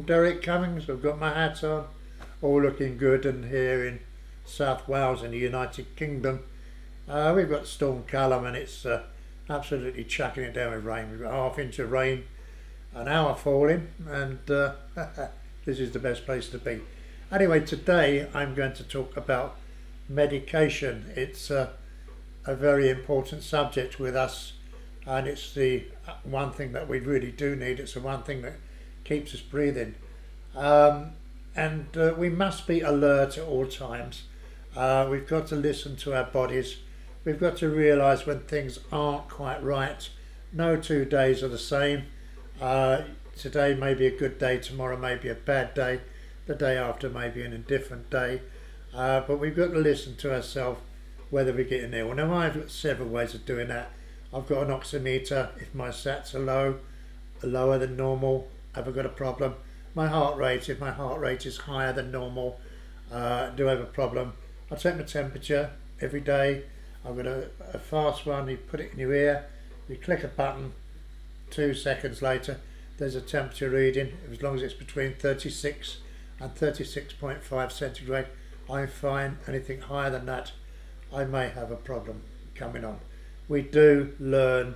Derek Cummings. I've got my hat on, all looking good, and here in South Wales in the United Kingdom, we've got Storm Callum, and it's absolutely chucking it down with rain. We've got half inch of rain, an hour falling, and this is the best place to be. Anyway, today I'm going to talk about medication. It's a very important subject with us, and it's the one thing that we really do need. It's the one thing that keeps us breathing, and we must be alert at all times. We've got to listen to our bodies. We've got to realise when things aren't quite right. No 2 days are the same. Today may be a good day, tomorrow may be a bad day, the day after may be an indifferent day, but we've got to listen to ourselves whether we're getting ill. Now, I've got several ways of doing that. I've got an oximeter. If my sats are low, lower than normal, have I got a problem? My heart rate, if my heart rate is higher than normal, do I have a problem? I take my temperature every day. I've got a fast one. You put it in your ear, you click a button, 2 seconds later there's a temperature reading. As long as it's between 36 and 36.5 centigrade, I'm fine. Anything higher than that, I may have a problem coming on. We do learn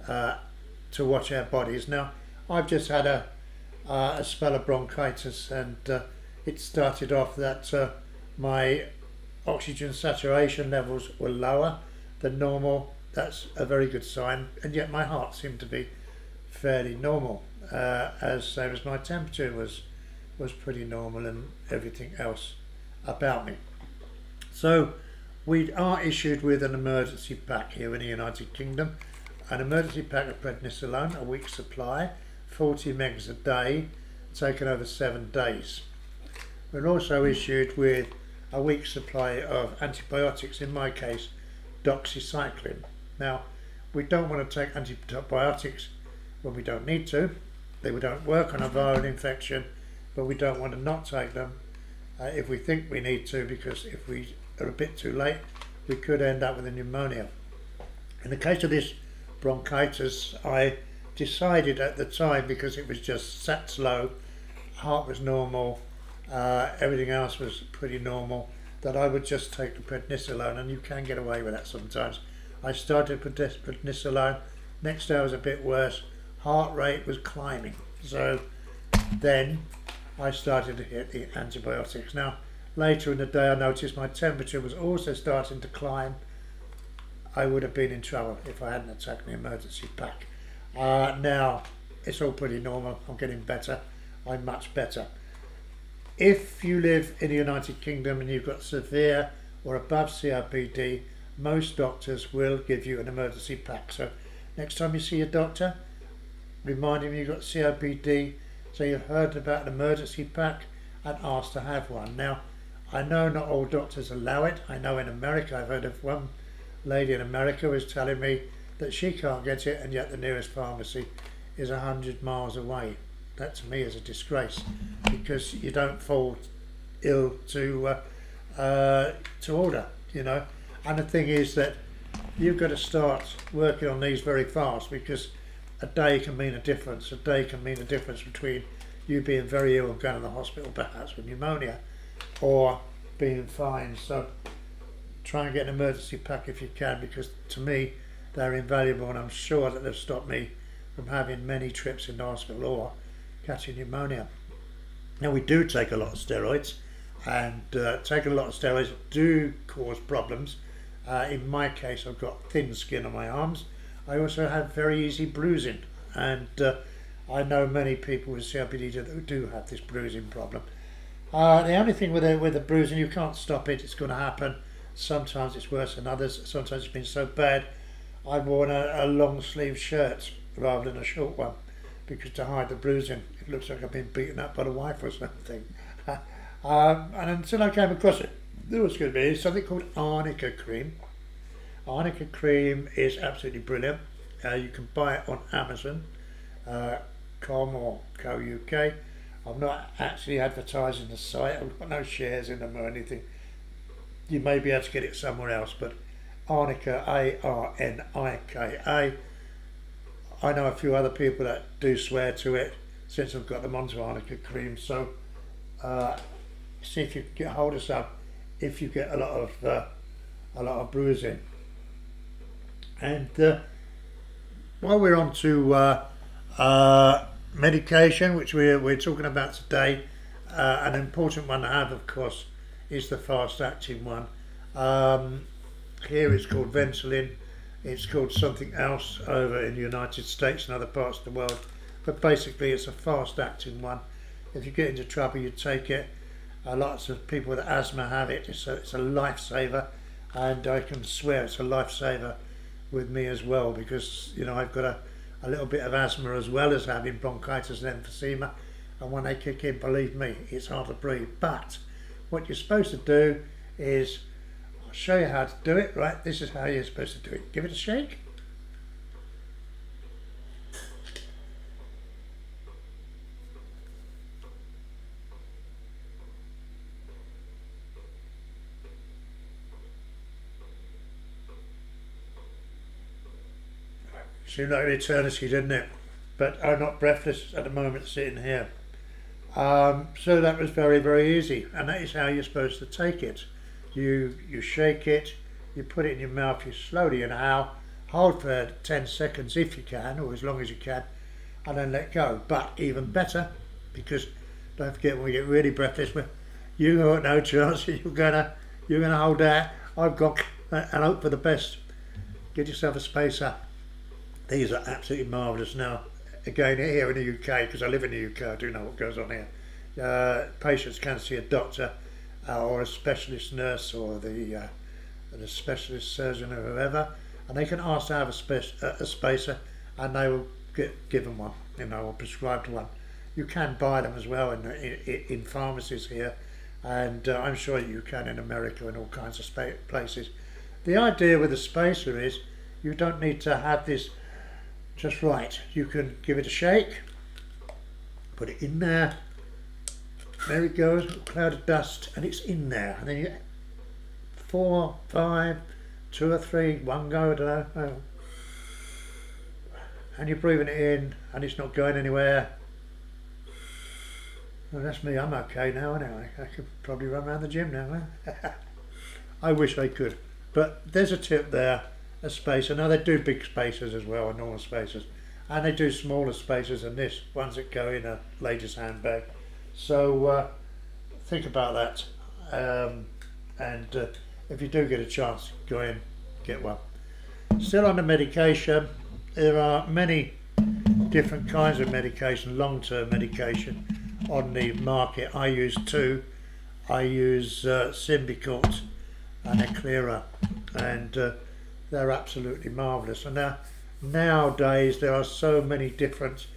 to watch our bodies. Now, I've just had a spell of bronchitis, and it started off that my oxygen saturation levels were lower than normal. That's a very good sign, and yet my heart seemed to be fairly normal, as same as my temperature was pretty normal, and everything else about me. So we are issued with an emergency pack here in the United Kingdom, an emergency pack of prednisolone, a week's supply, 40 megs a day, taken over 7 days. We're also issued with a week's supply of antibiotics, in my case doxycycline. Now, we don't want to take antibiotics when we don't need to. They don't work on a viral infection, but we don't want to not take them if we think we need to, because if we are a bit too late, we could end up with a pneumonia. In the case of this bronchitis, I decided at the time, because it was just sat low, heart was normal, everything else was pretty normal, that I would just take the prednisolone, and you can get away with that sometimes. I started prednisolone, next day was a bit worse, heart rate was climbing, so then I started to hit the antibiotics. Now, later in the day I noticed my temperature was also starting to climb. I would have been in trouble if I hadn't taken the emergency pack. Now, it's all pretty normal. I'm getting better. I'm much better. If you live in the United Kingdom and you've got severe or above COPD, most doctors will give you an emergency pack. So next time you see a doctor, remind him you've got COPD, so you've heard about an emergency pack, and ask to have one. Now, I know not all doctors allow it. I know in America, I've heard of one lady in America was telling me that she can't get it, and yet the nearest pharmacy is 100 miles away. That to me is a disgrace, because you don't fall ill to order, you know. And the thing is that you've got to start working on these very fast, because a day can mean a difference. A day can mean a difference between you being very ill and going to the hospital perhaps with pneumonia, or being fine. So try and get an emergency pack if you can, because to me they're invaluable, and I'm sure that they've stopped me from having many trips in the hospital or catching pneumonia. Now, we do take a lot of steroids, and taking a lot of steroids do cause problems. In my case, I've got thin skin on my arms. I also have very easy bruising, and I know many people with COPD that do have this bruising problem. The only thing with the bruising, you can't stop it. It's going to happen. Sometimes it's worse than others. Sometimes it's been so bad I've worn a long sleeve shirt rather than a short one, because to hide the bruising, it looks like I've been beaten up by the wife or something. And until I came across it, there was going to be something called arnica cream. Arnica cream is absolutely brilliant. You can buy it on Amazon.com or co.uk. I'm not actually advertising the site. I've got no shares in them or anything. You may be able to get it somewhere else, but Arnica, A-R-N-I-K-A. I know a few other people that do swear to it. since I've got them onto arnica cream. So see if you can get hold of some if you get a lot of bruising. And while we're on to medication, which we're talking about today, an important one to have, of course, is the fast-acting one. Here it's called Ventolin. It's called something else over in the United States and other parts of the world, but basically it's a fast-acting one. If you get into trouble, you take it. Lots of people with asthma have it. It's a lifesaver, and I can swear it's a lifesaver with me as well, because you know I've got a little bit of asthma as well as having bronchitis and emphysema, and when they kick in, believe me, it's hard to breathe. But what you're supposed to do is, I'll show you how to do it. Right, this is how you're supposed to do it. Give it a shake. Seemed like an eternity, didn't it? But I'm not breathless at the moment sitting here. So that was very, very easy, and that is how you're supposed to take it. You shake it, you put it in your mouth, you slowly inhale, hold for 10 seconds if you can, or as long as you can, and then let go. But even better, because don't forget, when we get really breathless, you got no chance. You're gonna hold that. I've got, and hope for the best. Get yourself a spacer. These are absolutely marvellous. Now, again, here in the UK, because I live in the UK, I do know what goes on here. Patients can see a doctor or a specialist nurse or the specialist surgeon or whoever, and they can ask to have a spacer, and they will get given one, you know, or prescribed one. You can buy them as well in pharmacies here, and I'm sure you can in America and all kinds of places. The idea with a spacer is you don't need to have this just right. You can give it a shake, put it in there, there it goes, a cloud of dust, and it's in there, and then you 4, 5, 2 or 3, one go, I don't know, and you're breathing it in, and it's not going anywhere. Well, that's me, I'm okay now anyway. I could probably run around the gym now, huh? I wish I could, but there's a tip there. A spacer. Now they do big spacers as well, and normal spacers, and they do smaller spacers than this, ones that go in a lady's handbag. So think about that, and if you do get a chance, go in, get one. Still on the medication, there are many different kinds of medication, long-term medication on the market. I use two. I use Symbicort and Eclira, and they're absolutely marvellous. And nowadays there are so many different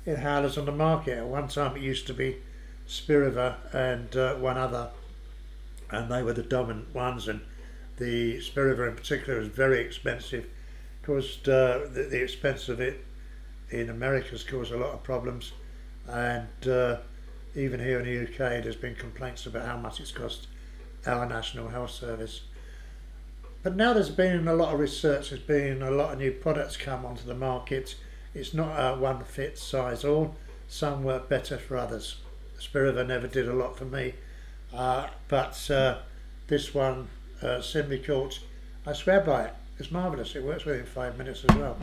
inhalers on the market. At one time it used to be Spiriva and one other, and they were the dominant ones, and the Spiriva in particular is very expensive, because the expense of it in America has caused a lot of problems, and even here in the UK there's been complaints about how much it's cost our National Health Service. But now there's been a lot of research, there's been a lot of new products come onto the market. It's not a one fit size all. Some work better for others. Spiriva never did a lot for me, but this one, Symbicort, I swear by it. It's marvellous. It works within 5 minutes as well.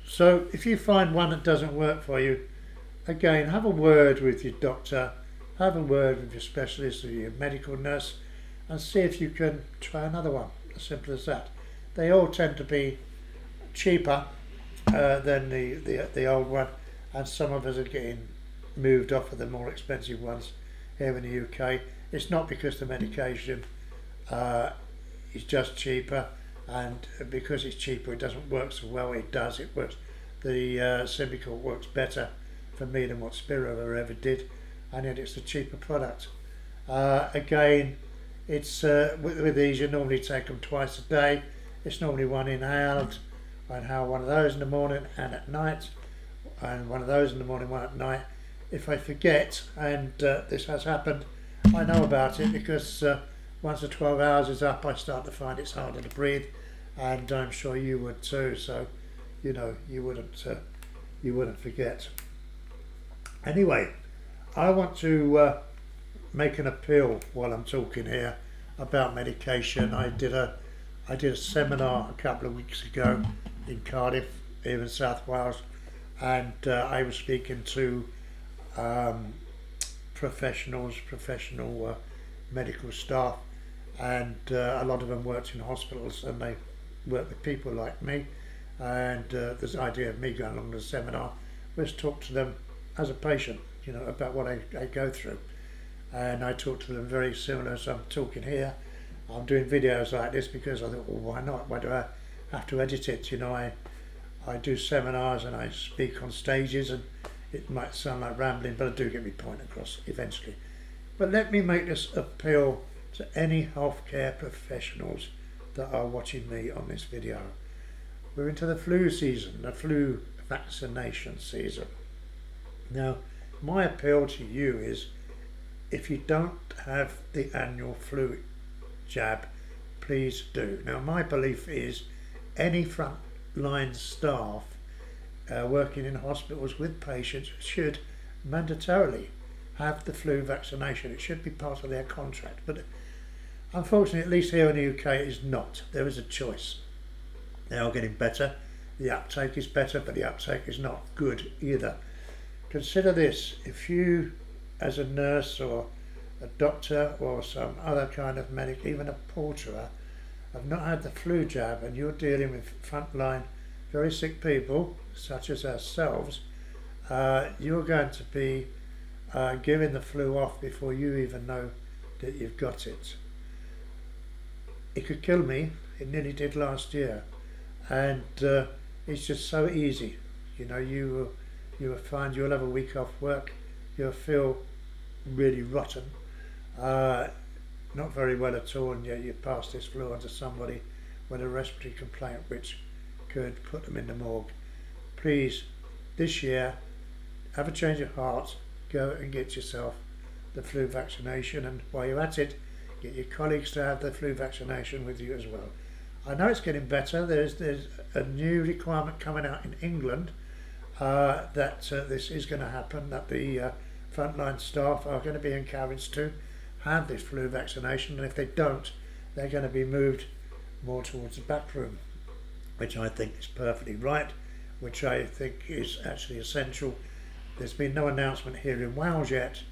So if you find one that doesn't work for you, again, have a word with your doctor, have a word with your specialist or your medical nurse, and see if you can try another one. As simple as that. They all tend to be cheaper than the old one, and some of us are getting moved off of the more expensive ones here in the UK. It's not because the medication is just cheaper, and because it's cheaper it doesn't work so well. It does, it works. The Symbicort works better for me than what Spiriva ever did, and yet it's a cheaper product. Again, it's with these you normally take them twice a day. It's normally one inhaled. I inhale one of those in the morning and at night, and one of those in the morning, one at night. If I forget, and this has happened, I know about it, because once the 12 hours is up I start to find it's harder to breathe, and I'm sure you would too, so you know you wouldn't forget. Anyway, I want to make an appeal while I'm talking here about medication. I did a seminar a couple of weeks ago in Cardiff, here in South Wales, and I was speaking to professional medical staff, and a lot of them worked in hospitals, and they work with people like me. And this idea of me going along to the seminar was talk to them as a patient, you know, about what I go through. And I talk to them very similar as I'm talking here. I'm doing videos like this because I thought, well, why not? Why do I have to edit it? You know, I do seminars and I speak on stages, and it might sound like rambling, but I do get my point across eventually. But let me make this appeal to any healthcare professionals that are watching me on this video. We're into the flu season, the flu vaccination season. Now, my appeal to you is, if you don't have the annual flu jab, please do. Now, my belief is any frontline staff working in hospitals with patients should mandatorily have the flu vaccination. It should be part of their contract, but unfortunately, at least here in the UK, it is not. There is a choice. They are getting better. The uptake is better, but the uptake is not good either. Consider this: if you, as a nurse or a doctor or some other kind of medic, even a porter, have not had the flu jab, and you're dealing with frontline, very sick people, such as ourselves, you're going to be giving the flu off before you even know that you've got it. It could kill me. It nearly did last year. And it's just so easy. You know, you will find you'll have a week off work, you'll feel really rotten, not very well at all, and yet you pass this flu on to somebody with a respiratory complaint which could put them in the morgue. Please, this year, have a change of heart, go and get yourself the flu vaccination, and while you're at it, get your colleagues to have the flu vaccination with you as well. I know it's getting better. There's a new requirement coming out in England that this is going to happen, that the frontline staff are going to be encouraged to have this flu vaccination, and if they don't, they're going to be moved more towards the back room, which I think is perfectly right, which I think is actually essential. There's been no announcement here in Wales yet,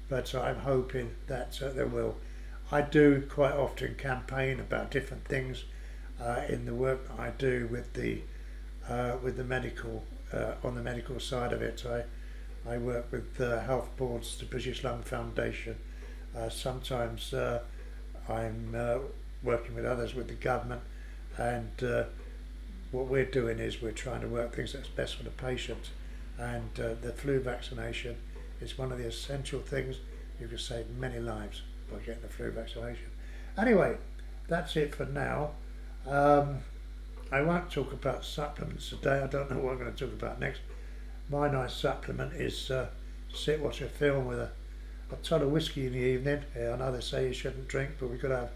but I'm hoping that there will. I do quite often campaign about different things in the work that I do with the medical on the medical side of it. I work with health boards, the British Lung Foundation. Sometimes I'm working with others, with the government, and what we're doing is we're trying to work things that's best for the patient. And the flu vaccination is one of the essential things. You can save many lives by getting the flu vaccination. Anyway, that's it for now. I won't talk about supplements today. I don't know what I'm going to talk about next. My nice supplement is sit, watch a film with a ton of whiskey in the evening. Yeah, I know they say you shouldn't drink, but we've got to have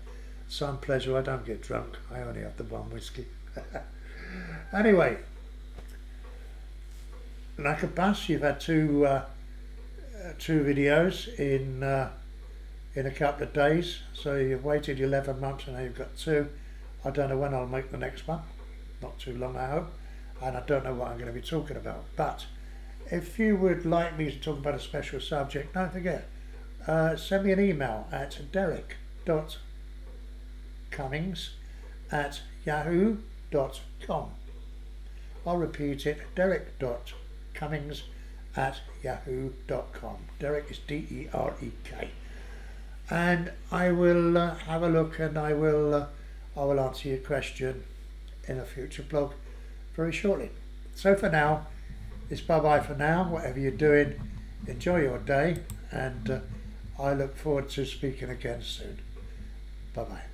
some pleasure. I don't get drunk. I only have the one whiskey. Anyway, like a bus, you've had two videos in a couple of days. So you've waited 11 months and now you've got two. I don't know when I'll make the next one. Not too long, I hope. And I don't know what I'm going to be talking about. But if you would like me to talk about a special subject, don't forget, send me an email at derek.cummings@yahoo.com. I'll repeat it, derek.cummings@yahoo.com. Derek is D-E-R-E-K. And I will have a look, and I will answer your question in a future blog very shortly. So for now, it's bye-bye for now. Whatever you're doing, enjoy your day, and I look forward to speaking again soon. Bye-bye.